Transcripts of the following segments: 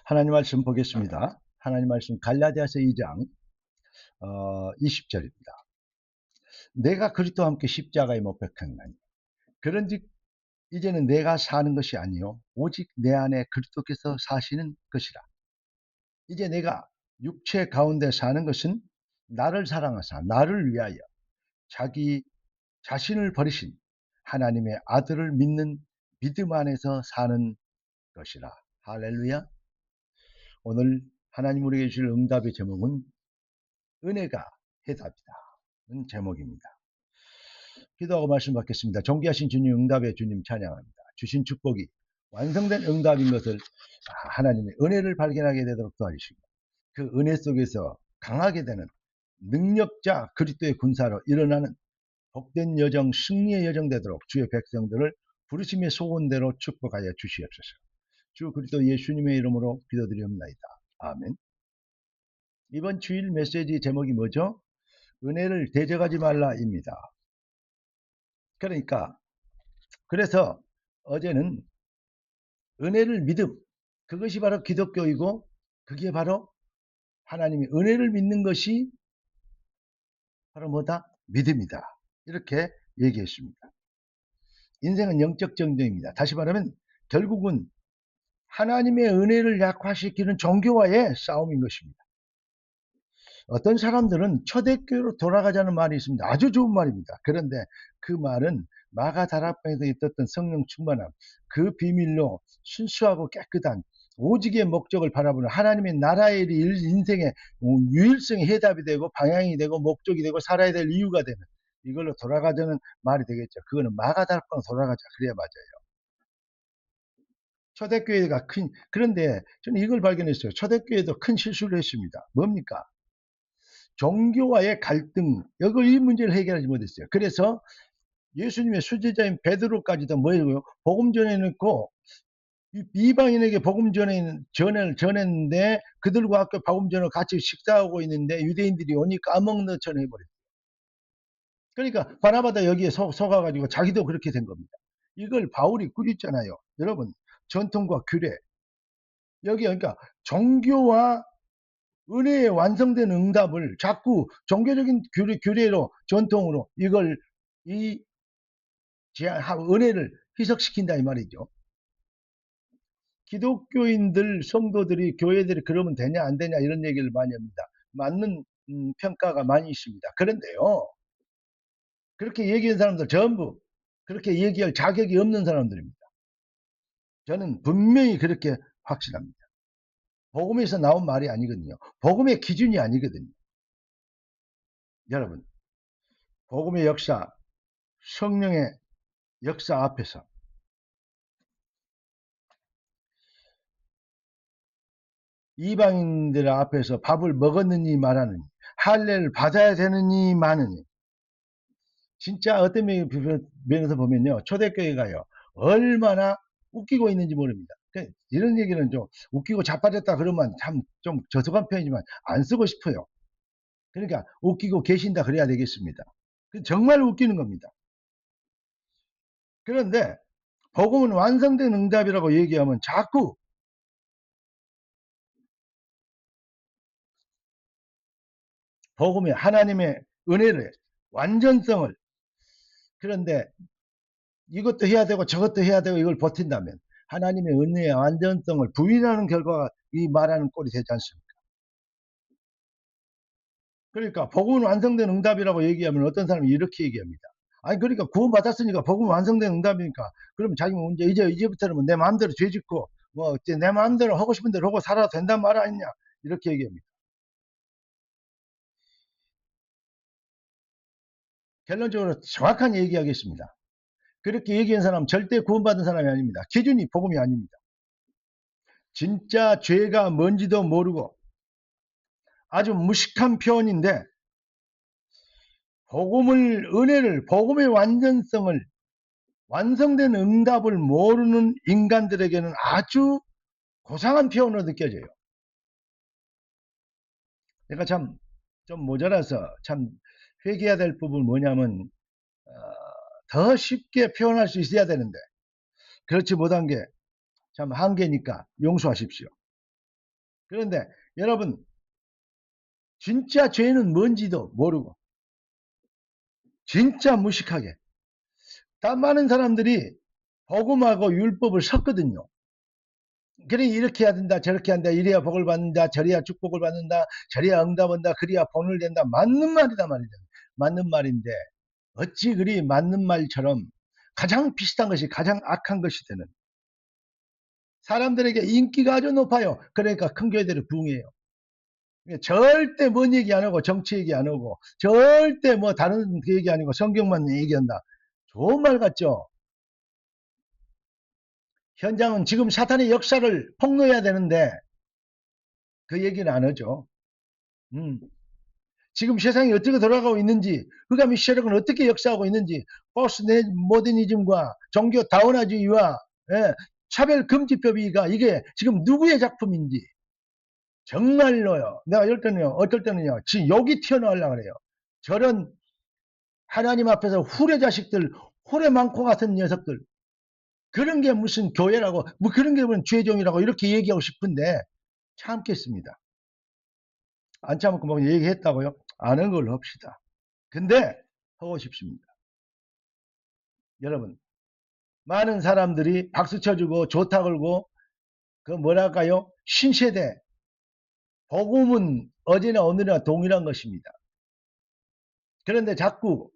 하나님 말씀 보겠습니다. 하나님 말씀 갈라디아서 2장 20절입니다. 내가 그리스도와 함께 십자가에 못 박혔나니 그런즉 이제는 내가 사는 것이 아니요 오직 내 안에 그리스도께서 사시는 것이라. 이제 내가 육체 가운데 사는 것은 나를 사랑하사 나를 위하여 자기 자신을 버리신 하나님의 아들을 믿는 믿음 안에서 사는 것이라. 할렐루야. 오늘 하나님 우리에게 주실 응답의 제목은 은혜가 해답이다는 제목입니다. 기도하고 말씀 받겠습니다. 존귀하신 주님, 응답의 주님 찬양합니다. 주신 축복이 완성된 응답인 것을 하나님의 은혜를 발견하게 되도록 도와주시고 그 은혜 속에서 강하게 되는 능력자 그리스도의 군사로 일어나는 복된 여정, 승리의 여정 되도록 주의 백성들을 부르심의 소원대로 축복하여 주시옵소서. 주 그리스도 예수님의 이름으로 기도드리옵나이다. 아멘. 이번 주일 메시지 제목이 뭐죠? 은혜를 대적하지 말라입니다. 그래서 어제는 은혜를 믿음, 그것이 바로 기독교이고 그게 바로 하나님의 은혜를 믿는 것이 바로 뭐다? 믿음이다. 이렇게 얘기했습니다. 인생은 영적 전쟁입니다. 다시 말하면 결국은 하나님의 은혜를 약화시키는 종교와의 싸움인 것입니다. 어떤 사람들은 초대교회로 돌아가자는 말이 있습니다. 아주 좋은 말입니다. 그런데 그 말은 마가다락방에서 있었던 성령 충만함, 그 비밀로 순수하고 깨끗한 오직의 목적을 바라보는 하나님의 나라의 인생의 유일성의 해답이 되고 방향이 되고 목적이 되고 살아야 될 이유가 되는 이걸로 돌아가자는 말이 되겠죠. 그거는 마가다락방 돌아가자 그래야 맞아요. 초대교회가 그런데 저는 이걸 발견했어요. 초대교회도 큰 실수를 했습니다. 뭡니까? 종교와의 갈등, 이 문제를 해결하지 못했어요. 그래서 예수님의 수제자인 베드로까지도 뭐예요? 복음 전해놓고 이방인에게 복음 전했는데 그들과 아까 복음 전을 같이 식사하고 있는데 유대인들이 오니 까먹는 것처럼 해버렸어요. 그러니까 바나바도 여기에 속아가지고 자기도 그렇게 된 겁니다. 이걸 바울이 꾸짖잖아요. 여러분, 전통과 규례. 여기 그러니까 종교와 은혜의 완성된 응답을 자꾸 종교적인 규례로 전통으로 이 은혜를 희석시킨다 이 말이죠. 기독교인들 성도들이 교회들이 그러면 되냐 안 되냐 이런 얘기를 많이 합니다. 맞는 평가가 많이 있습니다. 그런데요, 그렇게 얘기한 사람들 전부 그렇게 얘기할 자격이 없는 사람들입니다. 저는 분명히 그렇게 확신합니다. 복음에서 나온 말이 아니거든요. 복음의 기준이 아니거든요. 여러분, 복음의 역사, 성령의 역사 앞에서 이방인들 앞에서 밥을 먹었느니 말하느니 할례를 받아야 되느니 마느니 진짜 어떤 면에서 보면요 초대교회가요 얼마나 웃기고 있는지 모릅니다. 이런 얘기는 좀 웃기고 자빠졌다 그러면 참 좀 저속한 표현이지만 안 쓰고 싶어요. 그러니까 웃기고 계신다 그래야 되겠습니다. 정말 웃기는 겁니다. 그런데 복음은 완성된 응답이라고 얘기하면 자꾸 복음의 하나님의 은혜를 완전성을 그런데 이것도 해야 되고 저것도 해야 되고 이걸 버틴다면 하나님의 은혜의 완전성을 부인하는 결과가 이 말하는 꼴이 되지 않습니까? 그러니까 복음은 완성된 응답이라고 얘기하면 어떤 사람이 이렇게 얘기합니다. 아니 그러니까 구원 받았으니까 복음 완성된 응답이니까 그러면 자기는 이제부터는 내 마음대로 죄짓고 뭐 내 마음대로 하고 싶은 대로 하고 살아도 된단 말 아니냐 이렇게 얘기합니다. 결론적으로 정확한 얘기하겠습니다. 그렇게 얘기한 사람은 절대 구원받은 사람이 아닙니다. 기준이 복음이 아닙니다. 진짜 죄가 뭔지도 모르고 아주 무식한 표현인데 은혜를 복음의 완전성을 완성된 응답을 모르는 인간들에게는 아주 고상한 표현으로 느껴져요. 내가 참 좀 모자라서 참 회개해야 될 부분 뭐냐면 더 쉽게 표현할 수 있어야 되는데 그렇지 못한 게 참 한계니까 용서하십시오. 그런데 여러분, 진짜 죄는 뭔지도 모르고 진짜 무식하게 다 많은 사람들이 복음하고 율법을 섞거든요. 그래 이렇게 해야 된다 저렇게 한다 이래야 복을 받는다 저래야 축복을 받는다 저래야 응답한다 그래야 본을 된다. 맞는 말이다 말이죠. 맞는 말인데 어찌 그리 맞는 말처럼 가장 비슷한 것이 가장 악한 것이 되는, 사람들에게 인기가 아주 높아요. 그러니까 큰 교회들이 부흥해요. 절대 뭔 얘기 안 하고 정치 얘기 안 하고 절대 뭐 다른 얘기 아니고 성경만 얘기한다. 좋은 말 같죠. 현장은 지금 사탄의 역사를 폭로해야 되는데 그 얘기는 안 하죠. 지금 세상이 어떻게 돌아가고 있는지, 흑암의 세력은 어떻게 역사하고 있는지, 포스트 모더니즘과 종교 다원화주의와 차별금지법이가 이게 지금 누구의 작품인지 정말로요. 내가 어떨 때는요, 지금 욕이 튀어나오려고 그래요. 저런 하나님 앞에서 후레 자식들, 후레 많고 같은 녀석들, 그런 게 무슨 교회라고, 뭐 그런 게 무슨 죄종이라고 이렇게 얘기하고 싶은데 참겠습니다. 안 참고 뭐 얘기했다고요? 아는 걸로 합시다. 근데 하고 싶습니다. 여러분, 많은 사람들이 박수 쳐주고 좋다 걸고 그 뭐랄까요? 신세대 복음은 어제나 오늘이나 동일한 것입니다. 그런데 자꾸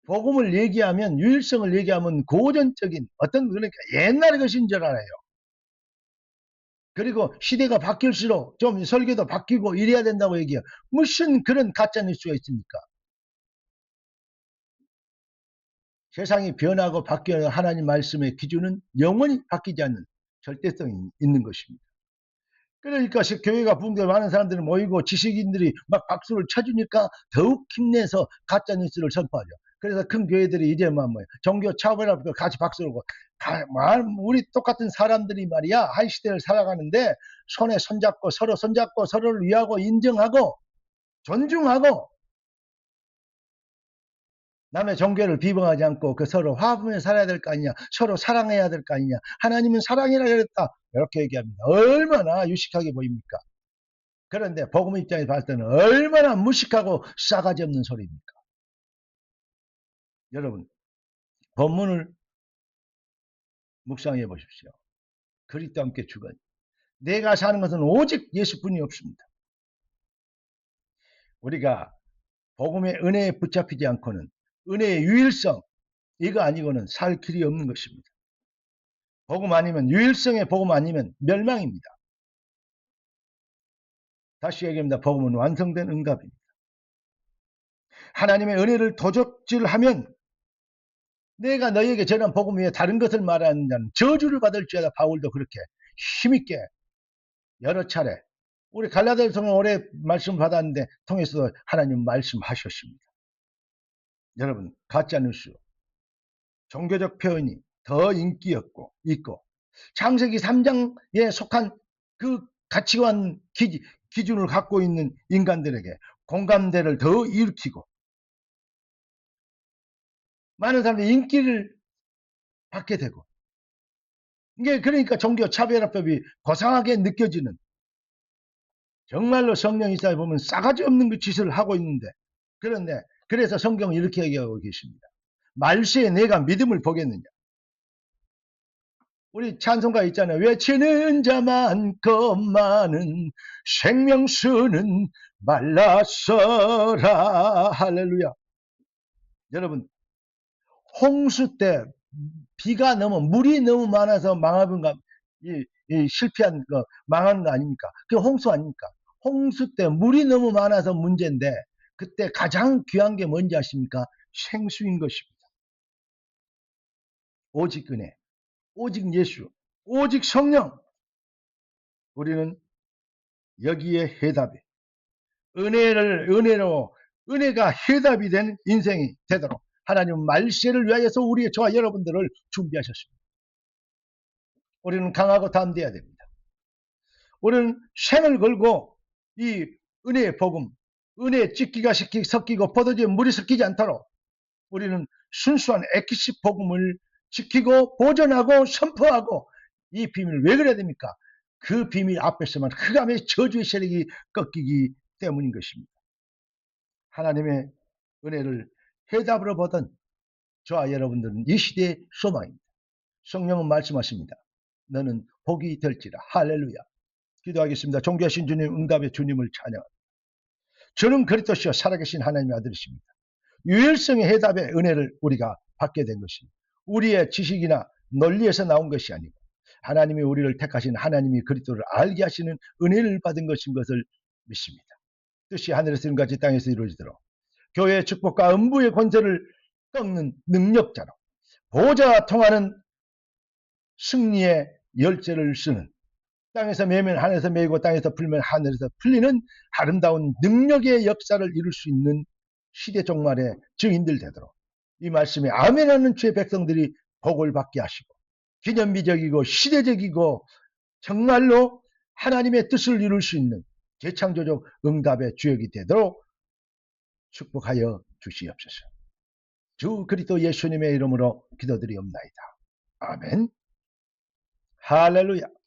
복음을 얘기하면, 유일성을 얘기하면 고전적인 어떤, 그러니까 옛날의 것인 줄 알아요. 그리고 시대가 바뀔수록 좀 설교도 바뀌고 이래야 된다고 얘기해요. 무슨 그런 가짜 뉴스가 있습니까? 세상이 변하고 바뀌어야 하나님 말씀의 기준은 영원히 바뀌지 않는 절대성이 있는 것입니다. 그러니까 교회가 붕대 많은 사람들이 모이고 지식인들이 막 박수를 쳐주니까 더욱 힘내서 가짜 뉴스를 선포하죠. 그래서 큰 교회들이 이제 뭐 종교 차별하고 같이 박수를 하고, 우리 똑같은 사람들이 말이야 한 시대를 살아가는데 손에 손잡고 서로를 위하고 인정하고 존중하고 남의 종교를 비방하지 않고 그 서로 화합하며 살아야 될 거 아니냐, 서로 사랑해야 될 거 아니냐, 하나님은 사랑이라 그랬다 이렇게 얘기합니다. 얼마나 유식하게 보입니까? 그런데 복음 입장에서 봤을 때는 얼마나 무식하고 싸가지 없는 소리입니까? 여러분, 본문을 묵상해 보십시오. 그리스도와 함께 죽은, 내가 사는 것은 오직 예수뿐이 없습니다. 우리가 복음의 은혜에 붙잡히지 않고는, 은혜의 유일성 이거 아니고는 살 길이 없는 것입니다. 복음 아니면, 유일성의 복음 아니면 멸망입니다. 다시 얘기합니다. 복음은 완성된 응답입니다. 하나님의 은혜를 도적질하면 내가 너희에게 전한 복음 외에 다른 것을 말하는 자는 저주를 받을지어다. 바울도 그렇게 힘있게 여러 차례, 우리 갈라디아서는 오래 말씀 받았는데 통해서 하나님 말씀하셨습니다. 여러분, 가짜뉴스, 종교적 표현이 더 인기였고 있고, 창세기 3장에 속한 그 가치관 기준을 갖고 있는 인간들에게 공감대를 더 일으키고 많은 사람들이 인기를 받게 되고, 이게 그러니까 종교 차별화법이 고상하게 느껴지는, 정말로 성령 이사에 보면 싸가지 없는 그 짓을 하고 있는데, 그런데 그래서 성경은 이렇게 얘기하고 계십니다. 말세에 내가 믿음을 보겠느냐. 우리 찬송가 있잖아요. 외치는 자 많건만은 생명수는 말라서라. 할렐루야. 여러분, 홍수 때 비가 너무, 물이 너무 많아서 실패한 거, 망한 거 아닙니까? 그게 홍수 아닙니까? 홍수 때 물이 너무 많아서 문제인데 그때 가장 귀한 게 뭔지 아십니까? 생수인 것입니다. 오직 은혜, 오직 예수, 오직 성령. 우리는 여기에 해답이, 은혜가 해답이 된 인생이 되도록 하나님 말세를 위하여서 저와 여러분들을 준비하셨습니다. 우리는 강하고 담대해야 됩니다. 우리는 생을 걸고 이 은혜의 복음, 은혜의 찢기가 섞이고 포도주에 물이 섞이지 않도록 우리는 순수한 액기스 복음을 지키고 보존하고 선포하고, 이 비밀 왜 그래야 됩니까? 그 비밀 앞에서만 흑암의 저주의 세력이 꺾이기 때문인 것입니다. 하나님의 은혜를 해답으로 보던 저와 여러분들은 이 시대의 소망입니다. 성령은 말씀하십니다. 너는 복이 될지라. 할렐루야. 기도하겠습니다. 존귀하신 주님, 응답의 주님을 찬양합니다. 저는 그리스도시요 살아계신 하나님의 아들이십니다. 유일성의 해답의 은혜를 우리가 받게 된 것입니다. 우리의 지식이나 논리에서 나온 것이 아니고 하나님이 우리를 택하신 하나님이 그리스도를 알게 하시는 은혜를 받은 것인 것을 믿습니다. 뜻이 하늘에서 이룬같이 땅에서 이루어지도록 교회의 축복과 음부의 권세를 꺾는 능력자로 보좌와 통하는 승리의 열쇠를 쓰는 땅에서 매면 하늘에서 매이고 땅에서 풀면 하늘에서 풀리는 아름다운 능력의 역사를 이룰 수 있는 시대 종말의 증인들 되도록 이 말씀에 아멘하는 주의 백성들이 복을 받게 하시고 기념비적이고 시대적이고 정말로 하나님의 뜻을 이룰 수 있는 재창조적 응답의 주역이 되도록 축복하여 주시옵소서. 주 그리스도 예수님의 이름으로 기도드리옵나이다. 아멘. 할렐루야.